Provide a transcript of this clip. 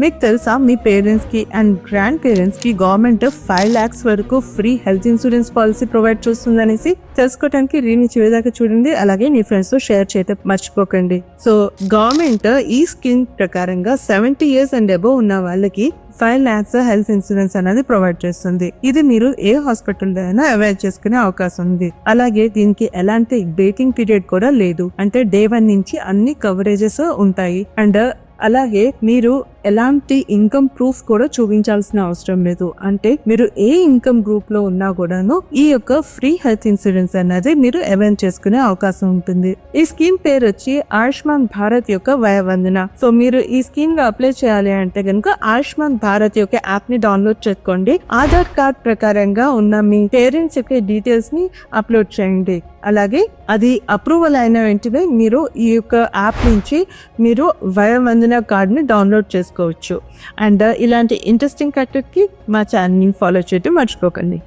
మీకు తెలుసా మీ పేరెంట్స్ కి అండ్ గ్రాండ్ పేరెంట్స్ కి గవర్నమెంట్ 5 lakhs వరకు free health insurance policy provide చేస్తుందనేసి తెలుసుకోవడానికి రీని చివరిదాకా చూడండి. అలాగే మీ ఫ్రెండ్స్ తో షేర్ చేయడం మర్చిపోకండి. సో గవర్నమెంట్ ఈ స్కీమ్ ప్రకారంగా 70 years అండ్ అబోవ్ ఉన్న వాళ్ళకి 5 lakhs హెల్త్ ఇన్సూరెన్స్ అనేది ప్రొవైడ్ చేస్తుంది. ఇది మీరు ఏ హాస్పిటల్ అయినా అవైల్ చేసుకునే అవకాశం ఉంది. అలాగే దీనికి ఎలాంటి వెయిటింగ్ పీరియడ్ కూడా లేదు. అంటే day 1 నుంచి అన్ని కవరేజెస్ ఉంటాయి. అండ్ అలాగే మీరు ఎలాంటి ఇన్కమ్ ప్రూఫ్ కూడా చూపించాల్సిన అవసరం లేదు. అంటే మీరు ఏ ఇన్కమ్ గ్రూప్ లో ఉన్నా కూడాను ఈ యొక్క ఫ్రీ హెల్త్ ఇన్సూరెన్స్ అనేది మీరు అవైల్ చేసుకునే అవకాశం ఉంటుంది. ఈ స్కీమ్ పేరు వచ్చి ఆయుష్మాన్ భారత్ యొక్క వయోవందన. సో మీరు ఈ స్కీమ్ గా అప్లై చేయాలి అంటే కనుక ఆయుష్మాన్ భారత్ యొక్క యాప్ ని డౌన్లోడ్ చేసుకోండి. ఆధార్ కార్డ్ ప్రకారంగా ఉన్న మీ పేరెంట్స్ యొక్క డీటెయిల్స్ ని అప్లోడ్ చేయండి. అలాగే అది అప్రూవల్ అయిన వెంటనే మీరు ఈ యొక్క యాప్ నుంచి మీరు వయోవందన కార్డ్ ని డౌన్లోడ్ చేసుకోవచ్చు. అండ్ ఇలాంటి ఇంట్రెస్టింగ్ కంటెంట్ కి మా ఛానల్ ని ఫాలో చేయడం మర్చిపోకండి.